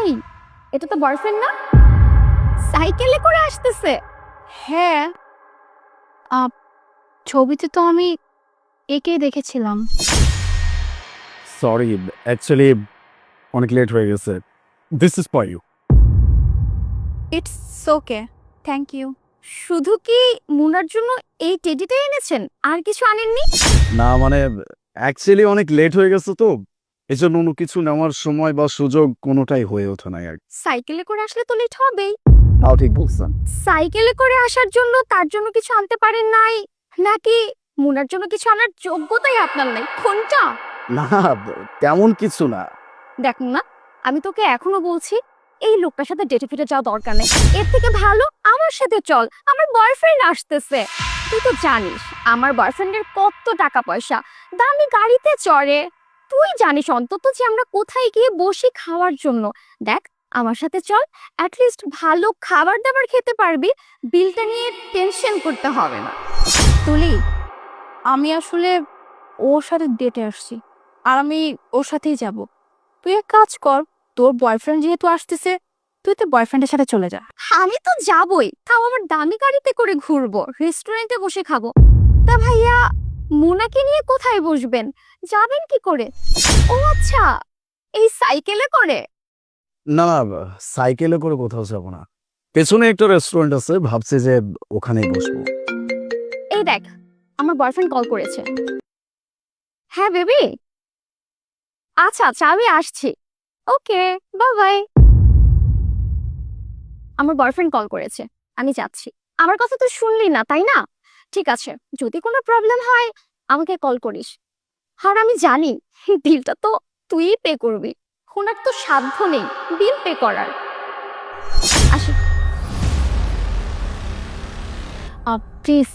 এই, এটা তো বয়ফ্রেন্ড না? সাইকেলে করে আসতেছে। হ্যাঁ, ছবিতে তো আমি একেই দেখেছিলাম। সরি, অ্যাকচুয়ালি অনেক লেট হয়ে গেছে। This is for you. It's okay, thank you. শুধু কি মুনার জন্য এই টেডিটাই এনেছেন, আর কিছু আনেননি? না মানে অ্যাকচুয়ালি অনেক লেট হয়ে গেছে তো, এজন্য অন্য কিছু নেওয়ার সময় বা সুযোগ কোনোটাই হয়ে ওঠে নাই আর কি। সাইকেলে করে আসলে তো লেট হবেই। তাও ঠিক বলছেন। সাইকেলে করে আসার জন্য তার জন্য কিছু আনতে পারেন নাই, নাকি মুনার জন্য কিছু আনার যোগ্যতাই আপনার নাই? কোনটা? না, তেমন কিছু না। দেখ না, আমি তোকে এখনো বলছি এই লোকটার সাথে ডেটে ফিরে যাওয়া দরকার নেই। এর থেকে ভালো আমার সাথে চল, আমার বয়ফ্রেন্ড আসতেছে। তুই তো জানিস আমার বয়ফ্রেন্ডের কত টাকা পয়সা, দামি গাড়িতে চড়ে। তুই জানিস অন্তত যে আমরা কোথায় গিয়ে বসি খাওয়ার জন্য। দেখ আমার সাথে চল, অ্যাটলিস্ট ভালো খাবার দাবার খেতে পারবি, বিলটা নিয়ে টেনশন করতে হবে না। তুলি, আমি আসলে ওর সাথে ডেটে আসছি, আর আমি ওর সাথেই যাব। তুই এক কাজ কর, তোর বয়ফ্রেন্ড যেহেতু আসতেছে, তুই তো বয়ফ্রেন্ডের সাথে চলে যা। আমি তো যাবই, তাও আমার দামি গাড়িতে করে ঘুরবো, রেস্টুরেন্টে বসে খাবো। তা ভাইয়া, মুনাকে নিয়ে কোথায় বসবেন, যাবেন কি করে? ও আচ্ছা, এই সাইকেলে করে? না না, সাইকেলে করে কোথাও যাবো না। পেছনে একটা রেস্টুরেন্ট আছে, ভাবছি যে ওখানেই বসবো। এই দেখ, আমার বয়ফ্রেন্ড কল করেছে। হ্যাঁ বেবি, আচ্ছা আচ্ছা আমি আসছি। ওকে, বাই বাই। আমার বয়ফ্রেন্ড কল করেছে, আমি যাচ্ছি। আমার কথা তো শুনলি না তাই না? ঠিক আছে, যদি কোনো প্রবলেম হয় আমাকে কল করিস। আর আমি জানি বিলটা তো তুই পে করবি, ওনার তো সাধ্য নেই বিল পে করার। আসি। প্লিজ,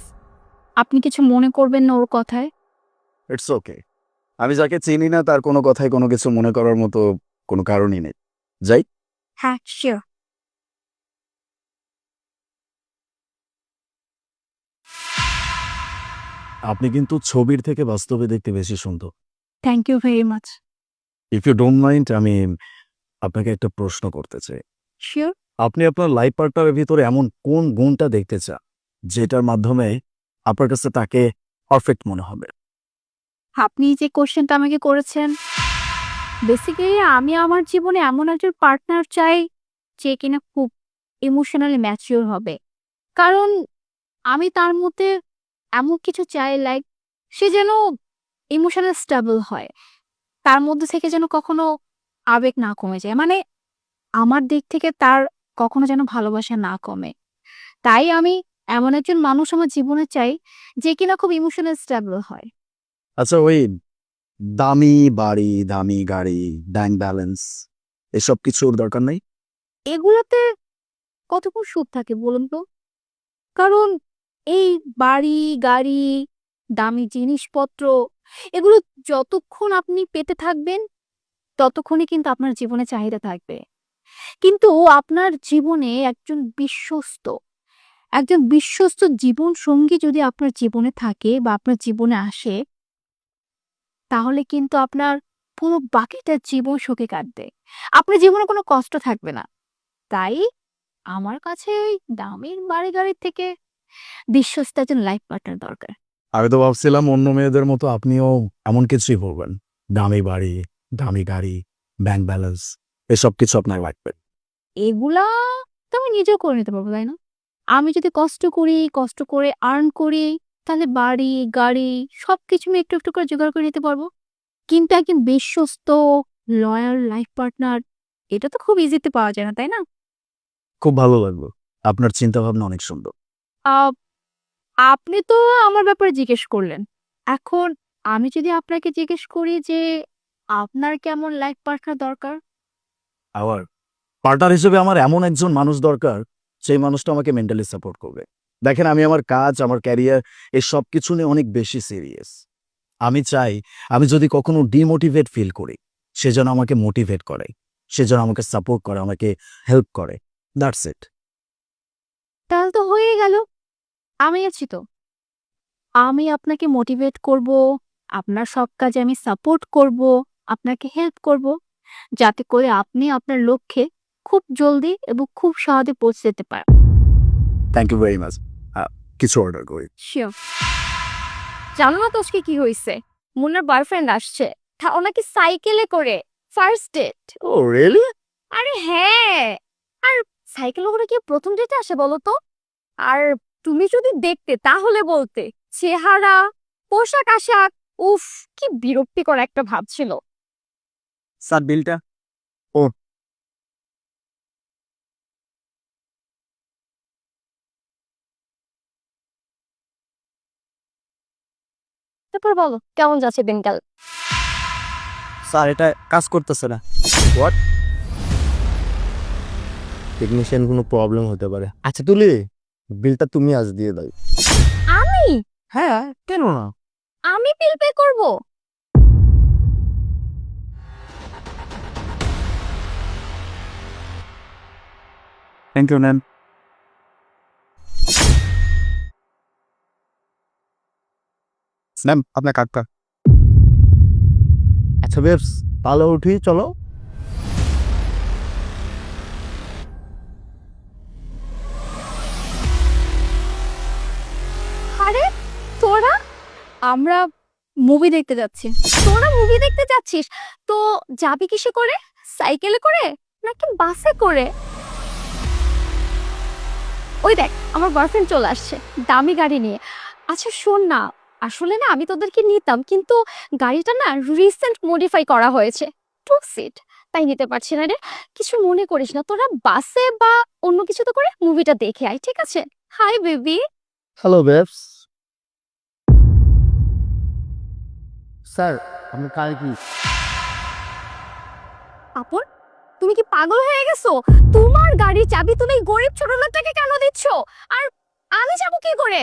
আপনি কিছু মনে করবেন না ওর কথায়। It's okay. আমি যাকে চিনি না তার কোনো কথাই কোনো কিছু মনে করার মতো কোনো কারণই নেই। যাই। হ্যাঁ, শিওর। আপনি কিন্তু ছবির থেকে বাস্তবে দেখতে বেশি সুন্দর। Thank you very much. If you don't mind, আমি আপনাকে একটা প্রশ্ন করতে চাই। শিওর। আপনি আপনার লাইফ পার্টনারের ভিতরে এমন কোন গুণটা দেখতে চান যেটার মাধ্যমে আপনার কাছে তাকে পারফেক্ট মনে হবে? আপনি যে কোশ্চেনটা আমাকে করেছেন, বেসিক্যালি আমি আমার জীবনে এমন একজন পার্টনার চাই যে কিনা খুব ইমোশনালি ম্যাচিওর হবে। কারণ আমি তার মধ্যে এমন কিছু চাই, লাইক সে যেন ইমোশনাল স্টেবল হয়, তার মধ্যে থেকে যেন কখনো আবেগ না কমে যায়, মানে আমার দিক থেকে তার কখনো যেন ভালোবাসা না কমে। তাই আমি এমন একজন মানুষ আমার জীবনে চাই যে কিনা খুব ইমোশনাল স্টেবল হয়। আচ্ছা, ওই দামি বাড়ি, দামি গাড়ি, ব্যাংক ব্যালেন্স, এসব কিছুর দরকার নেই? এগুলোতে কতক্ষণ সুখ থাকে বলুন তো? কারণ এই বাড়ি, গাড়ি, দামি জিনিসপত্র, এগুলো যতক্ষণ আপনি পেতে থাকবেন ততক্ষণই কিন্তু আপনার জীবনে চাহিদা থাকবে। কিন্তু আপনার জীবনে একজন বিশ্বস্ত জীবন সঙ্গী যদি আপনার জীবনে থাকে বা আপনার জীবনে আসে, তাহলে কিন্তু আপনার পুরো বাকিটা জীবন সুখে কাটবে, আপনার জীবনে কোনো কষ্ট থাকবে না। তাই আমার কাছে ওই দামের বাড়ি গাড়ির থেকে বিশ্বস্ত একজন লাইফ পার্টনার দরকার। আমি তো ভাবছিলাম অন্য মেয়েদের মতো আপনিও এমন কিছুই বলবেন, দামি বাড়ি, দামি গাড়ি, ব্যাংক ব্যালেন্স, এসব কিছু আপনার লাগবে। এগুলা তো আমি নিজেও করে নিতে পারবো, তাই না? আমি যদি কষ্ট করে আর্ন করি, তাহলে বাড়ি, গাড়ি সবকিছু আমি একটু একটু করে জোগাড় করে নিতে পারবো। কিন্তু একজন বিশ্বস্ত লয়াল লাইফ পার্টনার, এটা তো খুব ইজিতে পাওয়া যায় না, তাই না? খুব ভালো লাগলো, আপনার চিন্তা ভাবনা অনেক সুন্দর। আহ, আপনি তো আমার ব্যাপারে জিজ্ঞেস করলেন, এখন আমি যদি আপনাকে জিজ্ঞেস করি যে আপনার কেমন লাইফ পার্টনার দরকার? আবার পার্টনার হিসেবে আমার এমন একজন মানুষ দরকার, সেই মানুষটা আমাকে মেন্টালি সাপোর্ট করবে। দেখেন, আমি আমার কাজ, আমার ক্যারিয়ার, এই সব কিছু নিয়ে অনেক বেশি সিরিয়াস। আমি চাই আমি যদি কখনো ডিমোটিভেট ফিল করি, সে যেন আমাকে মোটিভেট করে, সে যেন আমাকে সাপোর্ট করে, আমাকে হেল্প করে। That's it. তাহলে তো হয়ে গেল, আমি আছি তো। আমি আপনাকে মোটিভেট করব, আপনার সব কাজে আমি সাপোর্ট করব, আপনাকে হেল্প করব, যাতে করে আপনি আপনার লক্ষ্যে খুব জলদি এবং খুব সহজে পৌঁছে যেতে পারো। Thank you very much. কিছু অর্ডার করি। শিওর। জানো না তো আজকে কি হয়েছে? মুন্নার বয়ফ্রেন্ড আসছে, তাও নাকি সাইকেলে করে। First date. Oh really? আরে হ্যাঁ, আর সাইকেলে করে কি প্রথম ডেটে আসে বলো তো? আর তুমি যদি দেখতে তাহলে বলতে, চেহারা, পোশাক আশাক, উফ, কি বিরক্তিকর একটা ভাব ছিল। স্যার বিলটা। তারপর বলো কেমন যাচ্ছে দিনকাল? স্যার এটা কাজ করতেছে না। হোয়াট? টেকনিশিয়ান কোনো প্রবলেম হতে পারে। আচ্ছা তুলি, বিলটা তুমি আজ দিয়ে দাও। আমি হ্যাঁ, কেন না? আমি বিল পে করব? Thank you ma'am. ম্যাম আপনার কার্ডটা। আচ্ছা বেবস, তাহলে উঠি, চলো। আরে তোরা আমরা মুভি দেখতে যাচ্ছি। তোরা মুভি দেখতে যাচ্ছিস? তো যাবি কিসে করে? সাইকেলে করে নাকি বাসে করে? ওই দেখ আমার বয়ফ্রেন্ড চলে আসছে দামি গাড়ি নিয়ে। আচ্ছা শোন না, আসলে না আমি তোদেরকে নিতাম, কিন্তু গাড়িটা না রিসেন্ট মডিফাই করা হয়েছে, টু সিট, তাই নিতে পারছি না রে। কিছু মনে করিস না, তোরা বাসে বা অন্য কিছুতে করে মুভিটা দেখে আয়, ঠিক আছে? Hi baby. Hello babes. Sir আপনি কাল কি? আপন, তুমি কি পাগল হয়ে গেছো? তোমার গাড়ির চাবি তুমি এই গরিব ছোট লোকটাকে কেন দিচ্ছ? আর আমি যাবো কি করে?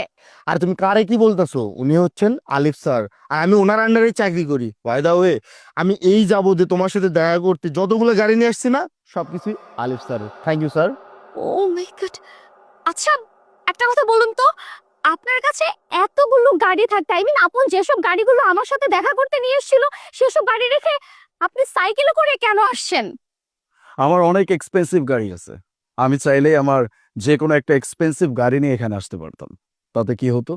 আর তুমি কারে কি বলতেছো? উনি হচ্ছেন আলিফ স্যার, আর আমি ওনার আন্ডারে চাকরি করি। বাই দা ওয়ে, আমি এই যাবো যে তোমার সাথে দেখা করতে যতগুলো গাড়ি নিয়ে আসছি না, সবকিছু আলিফ sir. Thank you sir. Oh my God. আচ্ছা একটা কথা বলুন তো, আপনার কাছে এতগুলো গাড়ি থাকতে, আই মিন আপন যেসব গাড়িগুলো আমার সাথে দেখা করতে নিয়ে এসেছিল সেসব গাড়ি রেখে আপনি সাইকেলে করে কেন আসছেন? আমার অনেক এক্সপেন্সিভ গাড়ি আছে। আমি চাইলেই আমার যে কোনো একটা এক্সপেন্সিভ গাড়ি নিয়ে এখানে আসতে পারতাম। তাতে কি হতো?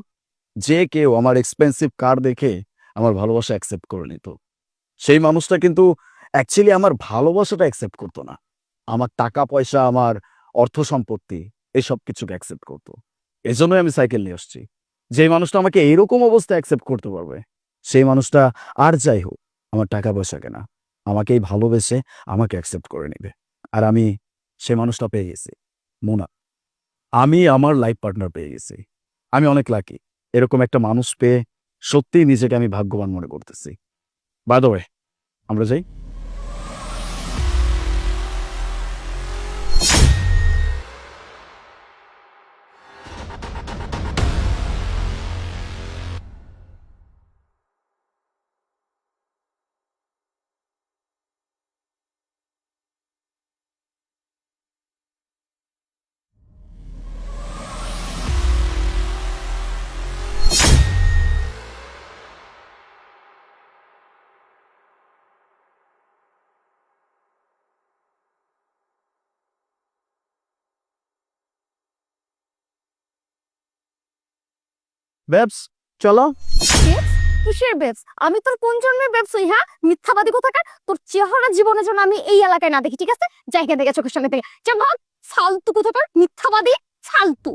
যে কেউ আমার এক্সপেন্সিভ কার দেখে আমার ভালোবাসা অ্যাকসেপ্ট করে নিত। সেই মানুষটা কিন্তু অ্যাকচুয়ালি আমার ভালোবাসাটা অ্যাকসেপ্ট করতো না, আমার টাকা পয়সা, আমার অর্থ সম্পত্তি, এসব কিছুকে অ্যাকসেপ্ট করতো। এজন্যই আমি সাইকেল নিয়ে আসছি। যেই মানুষটা আমাকে এইরকম অবস্থায় অ্যাকসেপ্ট করতে পারবে, সেই মানুষটা আর যাই হোক আমার টাকা পয়সা কেনা, আমাকেই ভালোবেসে আমাকে অ্যাকসেপ্ট করে নেবে। আর আমি সেই মানুষটা পেয়ে গেছি, মোনা। আমি আমার লাইফ পার্টনার পেয়ে গেছি। আমি অনেক লাকি এরকম একটা মানুষ পেয়ে। সত্যিই নিজেকে আমি ভাগ্যবান মনে করতেছি। বাই দ্য ওয়ে, আমরা যাই। বেবস চলো। বেবস? কিসের বেবস? আমি তোর কোন জন্মের বেবস হই? হ্যাঁ, মিথ্যাবাদী কোথাকার। তোর চেহারা জীবনের জন্য আমি এই এলাকায় না দেখি, ঠিক আছে? জায়গা থেকে চোখের সামনে থেকে যেমন ফালতু কোথাকার, মিথ্যাবাদী, ফালতু।